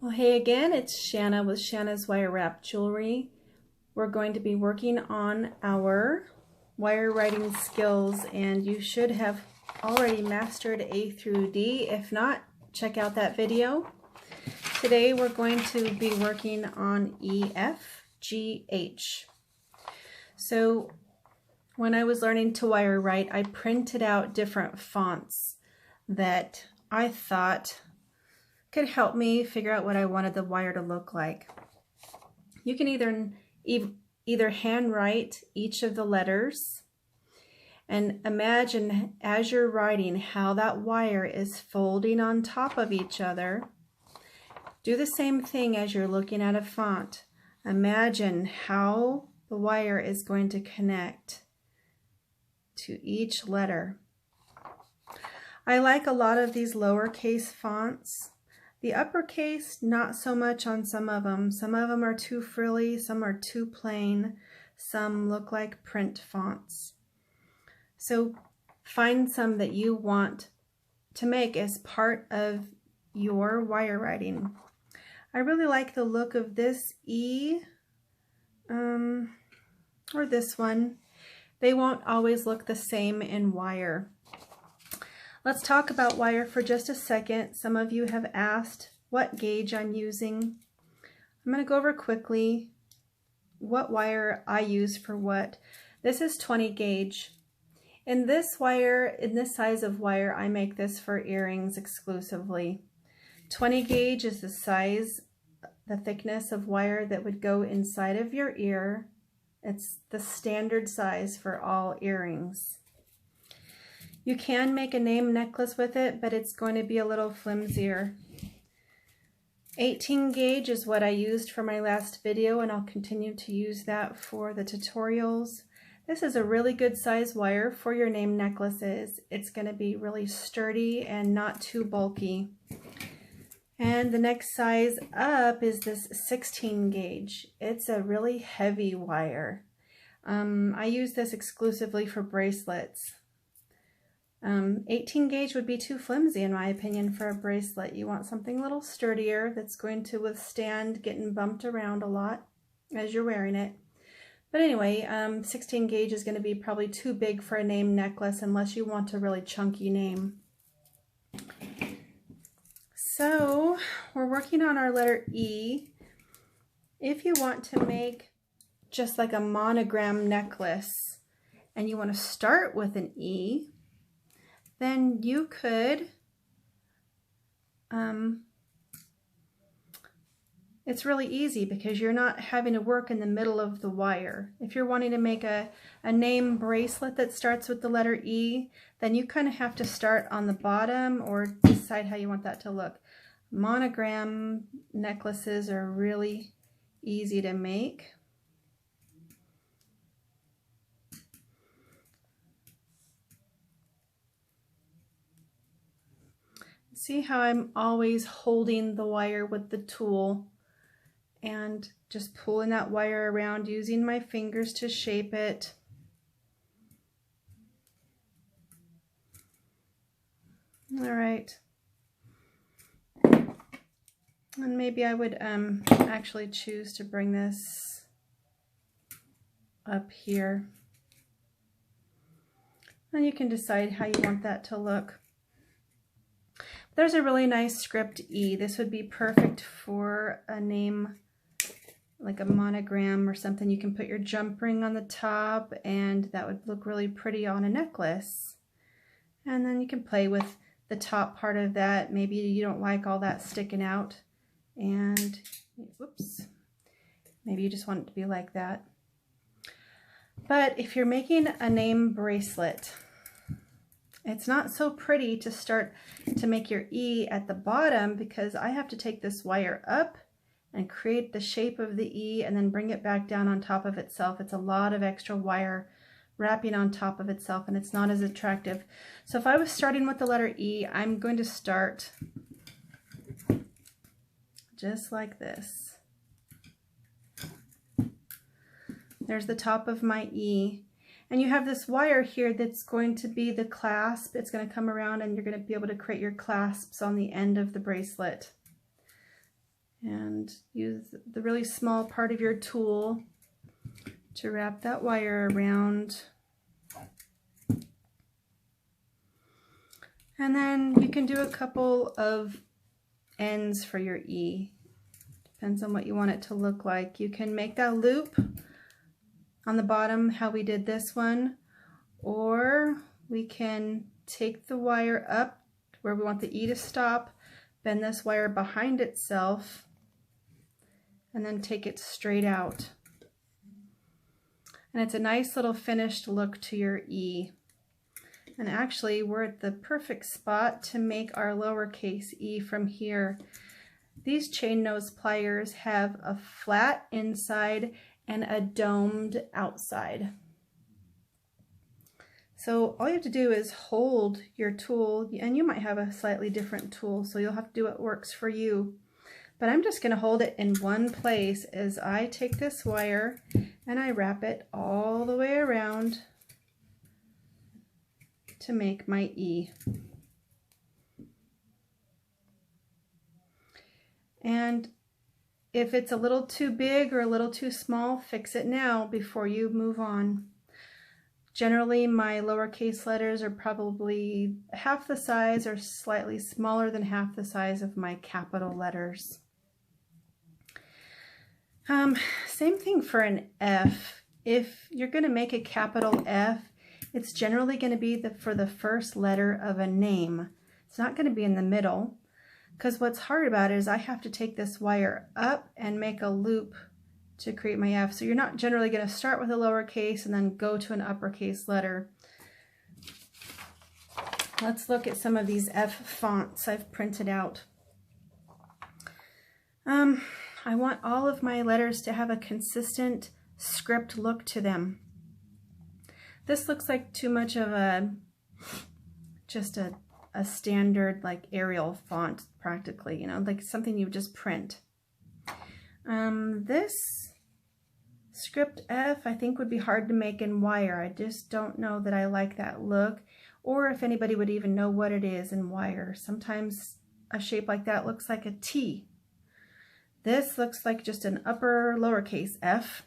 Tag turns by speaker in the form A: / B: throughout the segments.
A: Well, hey again, it's Shanna with Shanna's Wire Wrap Jewelry. We're going to be working on our wire writing skills, and you should have already mastered A through D. If not, check out that video. Today we're going to be working on E, F, G, H. So when I was learning to wire write, I printed out different fonts that I thought could help me figure out what I wanted the wire to look like. You can either handwrite each of the letters and imagine as you're writing how that wire is folding on top of each other. Do the same thing as you're looking at a font. Imagine how the wire is going to connect to each letter. I like a lot of these lowercase fonts. The uppercase, not so much on some of them. Some of them are too frilly, some are too plain, some look like print fonts. So find some that you want to make as part of your wire writing. I really like the look of this E, or this one. They won't always look the same in wire. Let's talk about wire for just a second. Some of you have asked what gauge I'm using. I'm going to go over quickly what wire I use for what. This is 20 gauge. In this wire, in this size of wire, I make this for earrings exclusively. 20 gauge is the size, the thickness of wire that would go inside of your ear. It's the standard size for all earrings. You can make a name necklace with it, but it's going to be a little flimsier. 18 gauge is what I used for my last video, and I'll continue to use that for the tutorials. This is a really good size wire for your name necklaces. It's going to be really sturdy and not too bulky. And the next size up is this 16 gauge. It's a really heavy wire. I use this exclusively for bracelets. 18 gauge would be too flimsy in my opinion for a bracelet. You want something a little sturdier that's going to withstand getting bumped around a lot as you're wearing it. But anyway, 16 gauge is going to be probably too big for a name necklace unless you want a really chunky name. So we're working on our letter E. If you want to make just like a monogram necklace and you want to start with an E, then you could, it's really easy because you're not having to work in the middle of the wire. If you're wanting to make a name bracelet that starts with the letter E, then you kind of have to start on the bottom or decide how you want that to look. Monogram necklaces are really easy to make. See how I'm always holding the wire with the tool and just pulling that wire around using my fingers to shape it. All right. And maybe I would actually choose to bring this up here. And you can decide how you want that to look. There's a really nice script E. This would be perfect for a name like a monogram or something. You can put your jump ring on the top and that would look really pretty on a necklace. And then you can play with the top part of that. Maybe you don't like all that sticking out and whoops, maybe you just want it to be like that. But if you're making a name bracelet, it's not so pretty to start to make your E at the bottom because I have to take this wire up and create the shape of the E and then bring it back down on top of itself. It's a lot of extra wire wrapping on top of itself and it's not as attractive. So if I was starting with the letter E, I'm going to start just like this. There's the top of my E. And you have this wire here that's going to be the clasp. It's going to come around and you're going to be able to create your clasps on the end of the bracelet. And use the really small part of your tool to wrap that wire around. And then you can do a couple of ends for your E. Depends on what you want it to look like. You can make that loop on the bottom how we did this one, or we can take the wire up where we want the E to stop, bend this wire behind itself, and then take it straight out. And it's a nice little finished look to your E. And actually, we're at the perfect spot to make our lowercase e from here. These chain nose pliers have a flat inside and a domed outside. So all you have to do is hold your tool, and you might have a slightly different tool, so you'll have to do what works for you. But I'm just going to hold it in one place as I take this wire and I wrap it all the way around to make my E. And if it's a little too big or a little too small, fix it now before you move on. Generally, my lowercase letters are probably half the size or slightly smaller than half the size of my capital letters. Same thing for an F. If you're going to make a capital F, it's generally going to be for the first letter of a name. It's not going to be in the middle, because what's hard about it is I have to take this wire up and make a loop to create my F. So you're not generally going to start with a lowercase and then go to an uppercase letter. Let's look at some of these F fonts I've printed out. I want all of my letters to have a consistent script look to them. This looks like too much of just a standard like Arial font practically, you know, like something you just print. This script F I think would be hard to make in wire. I just don't know that I like that look, or if anybody would even know what it is in wire. Sometimes a shape like that looks like a T. This looks like just an upper lowercase f.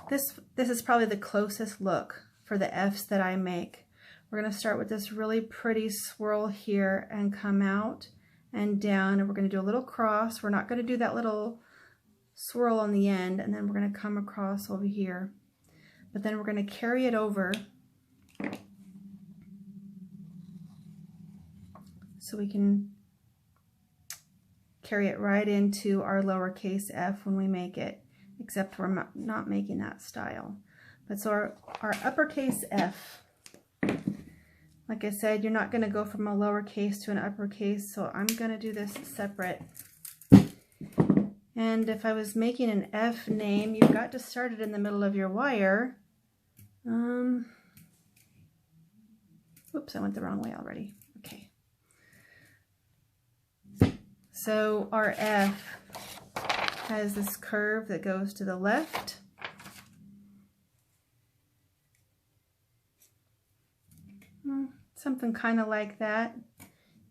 A: This is probably the closest look for the F's that I make. We're going to start with this really pretty swirl here and come out and down, and we're going to do a little cross. We're not going to do that little swirl on the end, and then we're going to come across over here. But then we're going to carry it over so we can carry it right into our lowercase f when we make it, except we're not making that style. But so our uppercase F, like I said, you're not going to go from a lowercase to an uppercase, so I'm going to do this separate. And if I was making an F name, you've got to start it in the middle of your wire. Oops, I went the wrong way already. Okay. So our F has this curve that goes to the left. Something kind of like that.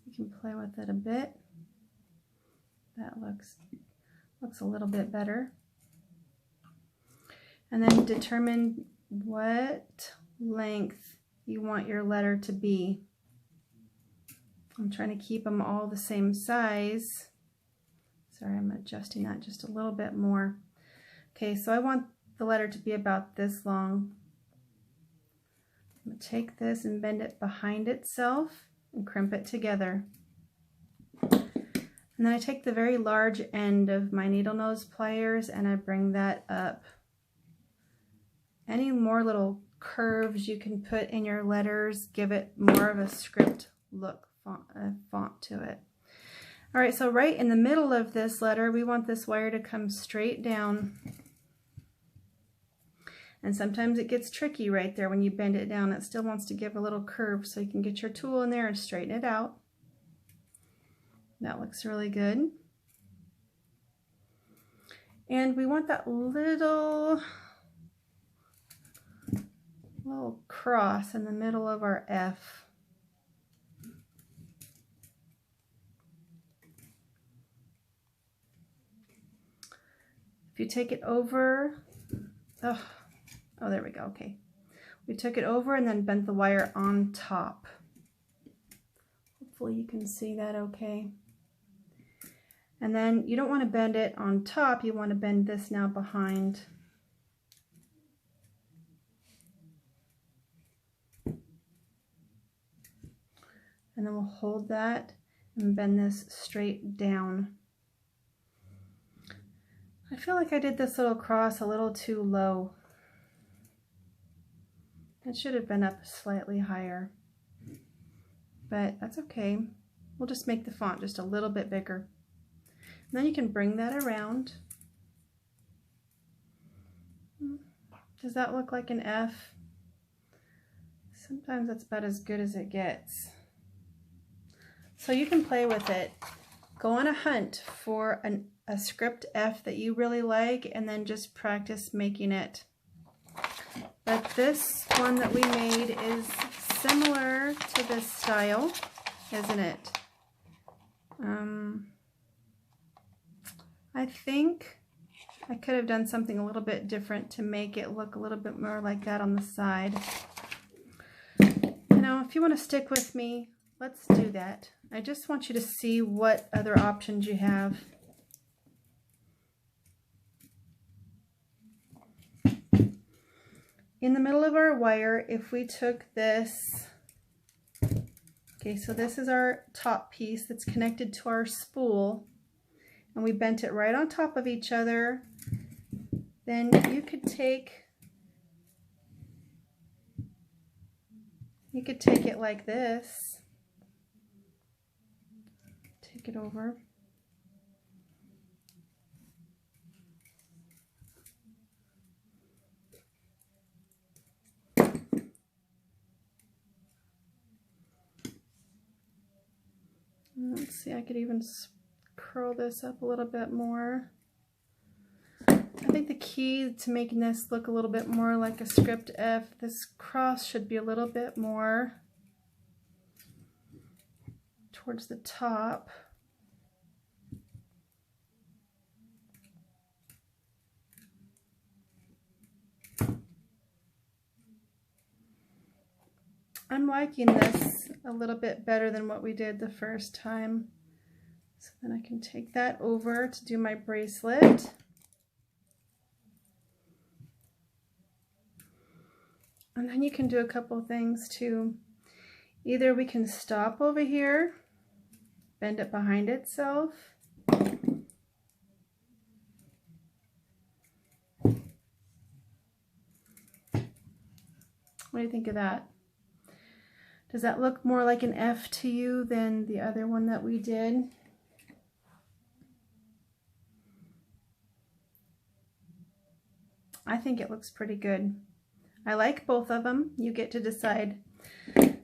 A: You can play with it a bit. That looks a little bit better. And then determine what length you want your letter to be. I'm trying to keep them all the same size. Sorry, I'm adjusting that just a little bit more. Okay, so I want the letter to be about this long. I'm going to take this and bend it behind itself and crimp it together. And then I take the very large end of my needle nose pliers and I bring that up. Any more little curves you can put in your letters give it more of a script look, font to it. All right, so right in the middle of this letter, we want this wire to come straight down. And sometimes it gets tricky right there when you bend it down. It still wants to give a little curve, so you can get your tool in there and straighten it out. That looks really good. And we want that little cross in the middle of our F. If you take it over, oh, there we go, okay. We took it over and then bent the wire on top. Hopefully you can see that okay. And then you don't want to bend it on top, you want to bend this now behind. And then we'll hold that and bend this straight down. I feel like I did this little cross a little too low. It should have been up slightly higher, but that's okay. We'll just make the font just a little bit bigger. And then you can bring that around. Does that look like an F? Sometimes that's about as good as it gets. So you can play with it. Go on a hunt for a script F that you really like and then just practice making it. But this one that we made is similar to this style, isn't it? I think I could have done something a little bit different to make it look a little bit more like that on the side. You know, if you want to stick with me, let's do that. I just want you to see what other options you have. In the middle of our wire, if we took this, okay, so this is our top piece that's connected to our spool, and we bent it right on top of each other, then you could take it like this, take it over, let's see, I could even curl this up a little bit more. I think the key to making this look a little bit more like a script F, this cross should be a little bit more towards the top. I'm liking this a little bit better than what we did the first time. So then I can take that over to do my bracelet. And then you can do a couple things too. Either we can stop over here, bend it behind itself. What do you think of that? Does that look more like an F to you than the other one that we did? I think it looks pretty good. I like both of them. You get to decide.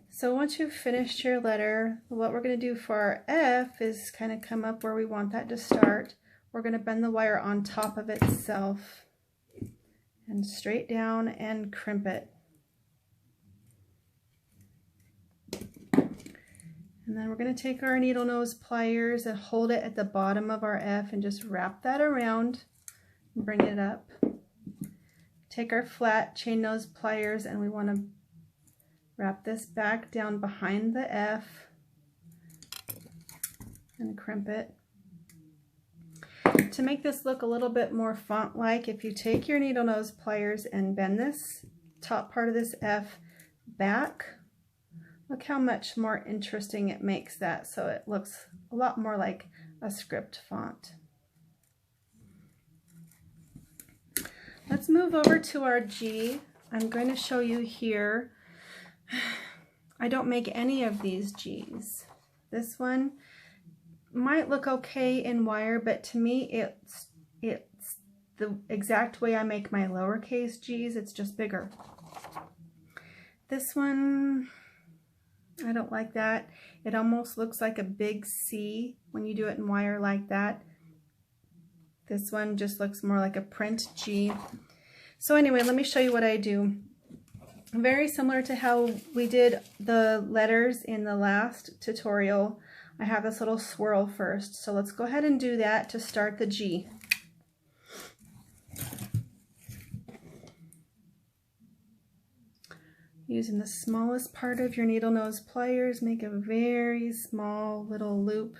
A: So once you've finished your letter, what we're going to do for our F is kind of come up where we want that to start. We're going to bend the wire on top of itself and straight down and crimp it. And then we're going to take our needle nose pliers and hold it at the bottom of our F and just wrap that around and bring it up. Take our flat chain nose pliers and we want to wrap this back down behind the F and crimp it. To make this look a little bit more font-like, if you take your needle nose pliers and bend this top part of this F back, look how much more interesting it makes that, so it looks a lot more like a script font. Let's move over to our G. I'm going to show you here. I don't make any of these G's. This one might look okay in wire, but to me it's the exact way I make my lowercase g's. It's just bigger. This one, I don't like that. It almost looks like a big C when you do it in wire like that. This one just looks more like a print G. So anyway, let me show you what I do. Very similar to how we did the letters in the last tutorial, I have this little swirl first. So let's go ahead and do that to start the G. Using the smallest part of your needle nose pliers, make a very small little loop,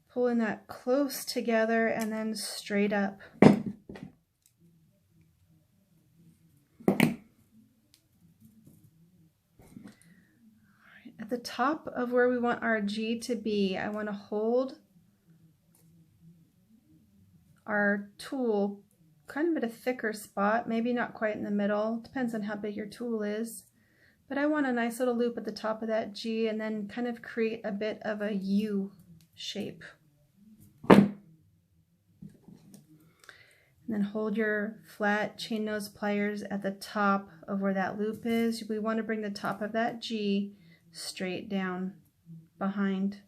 A: pulling that close together and then straight up. At the top of where we want our G to be, I want to hold our tool kind of at a thicker spot, maybe not quite in the middle, depends on how big your tool is. But I want a nice little loop at the top of that G and then kind of create a bit of a U shape. And then hold your flat chain nose pliers at the top of where that loop is. We want to bring the top of that G straight down behind.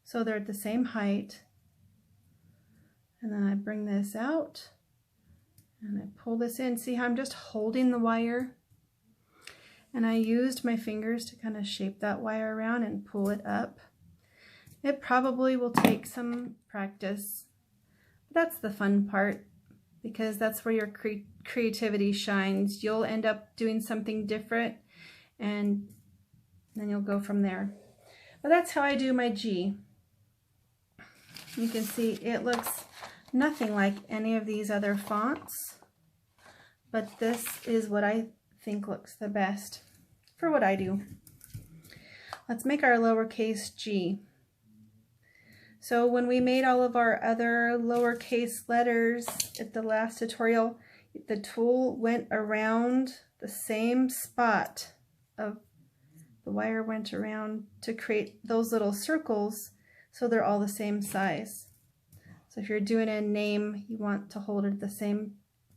A: So they're at the same height. And then I bring this out. And I pull this in. See how I'm just holding the wire? And I used my fingers to kind of shape that wire around and pull it up. It probably will take some practice. But that's the fun part, because that's where your creativity shines. You'll end up doing something different, and then you'll go from there. But that's how I do my G. You can see it looks nothing like any of these other fonts, but this is what I think looks the best for what I do. Let's make our lowercase g. So when we made all of our other lowercase letters at the last tutorial, the tool went around the same spot of the wire, went around to create those little circles so they're all the same size. So if you're doing a name, you want to hold it at the same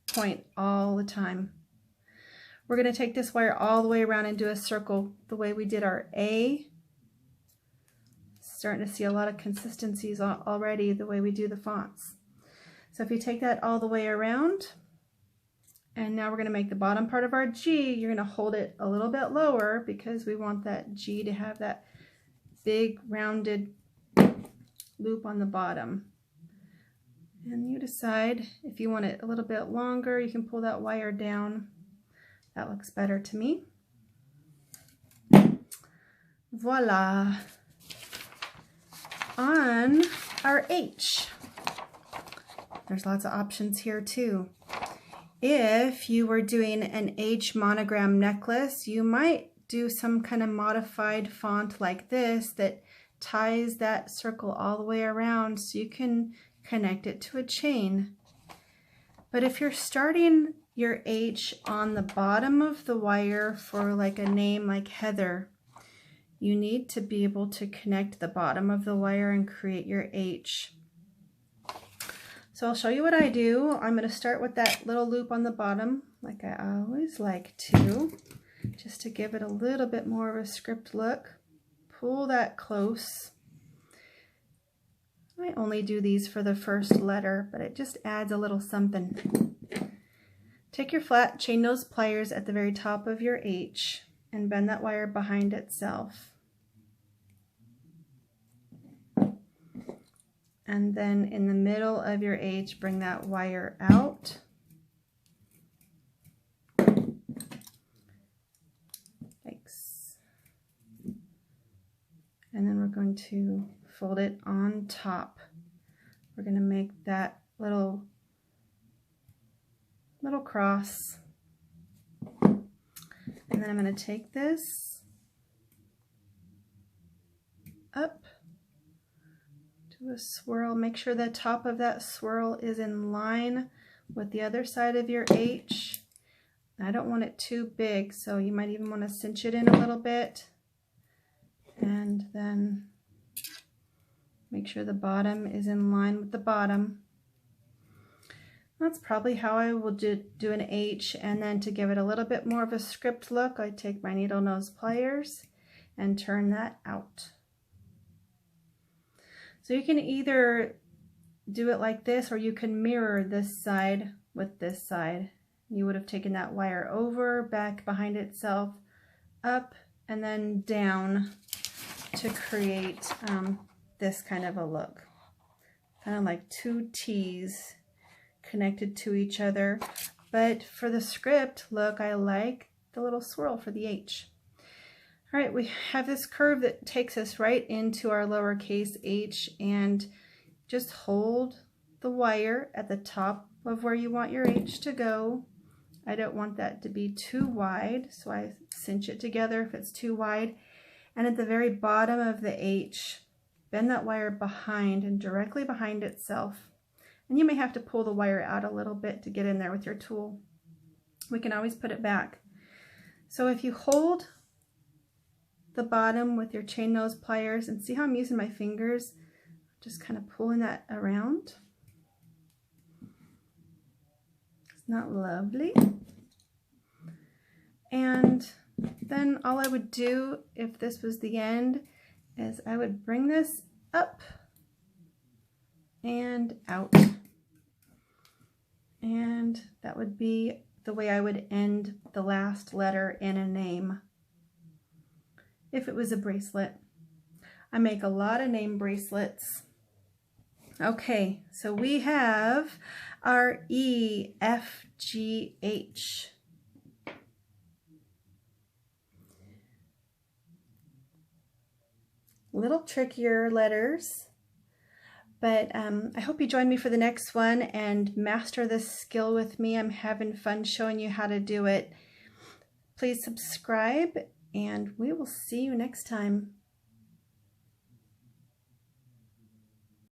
A: point all the time. We're going to take this wire all the way around and do a circle the way we did our A. Starting to see a lot of consistencies already the way we do the fonts. So if you take that all the way around, and now we're going to make the bottom part of our G, you're going to hold it a little bit lower because we want that G to have that big rounded loop on the bottom. And you decide if you want it a little bit longer, you can pull that wire down. That looks better to me. Voila! On our H, there's lots of options here too. If you were doing an H monogram necklace, you might do some kind of modified font like this that ties that circle all the way around so you can connect it to a chain. But if you're starting your H on the bottom of the wire for like a name like Heather, you need to be able to connect the bottom of the wire and create your H. So I'll show you what I do. I'm going to start with that little loop on the bottom, like I always like to, just to give it a little bit more of a script look. Pull that close. I only do these for the first letter, but it just adds a little something. Take your flat chain nose pliers at the very top of your H and bend that wire behind itself. And then in the middle of your H, bring that wire out. Thanks. And then we're going to fold it on top. We're going to make that little cross. And then I'm going to take this up to a swirl. Make sure the top of that swirl is in line with the other side of your H. I don't want it too big, so you might even want to cinch it in a little bit. And then make sure the bottom is in line with the bottom. That's probably how I will do an H, and then to give it a little bit more of a script look, I take my needle nose pliers and turn that out. So you can either do it like this, or you can mirror this side with this side. You would have taken that wire over, back behind itself, up, and then down to create this kind of a look. Kind of like two T's connected to each other. But for the script, look, I like the little swirl for the H. All right, we have this curve that takes us right into our lowercase h, and just hold the wire at the top of where you want your H to go. I don't want that to be too wide, so I cinch it together if it's too wide. And at the very bottom of the H, bend that wire behind and directly behind itself. And you may have to pull the wire out a little bit to get in there with your tool. We can always put it back. So if you hold the bottom with your chain nose pliers, and see how I'm using my fingers, just kind of pulling that around. Isn't that lovely? And then all I would do if this was the end is I would bring this up and out. And that would be the way I would end the last letter in a name if it was a bracelet. I make a lot of name bracelets. Okay, so we have our E, F, G, H. Little trickier letters, but I hope you join me for the next one and master this skill with me. I'm having fun showing you how to do it. Please subscribe, and we will see you next time.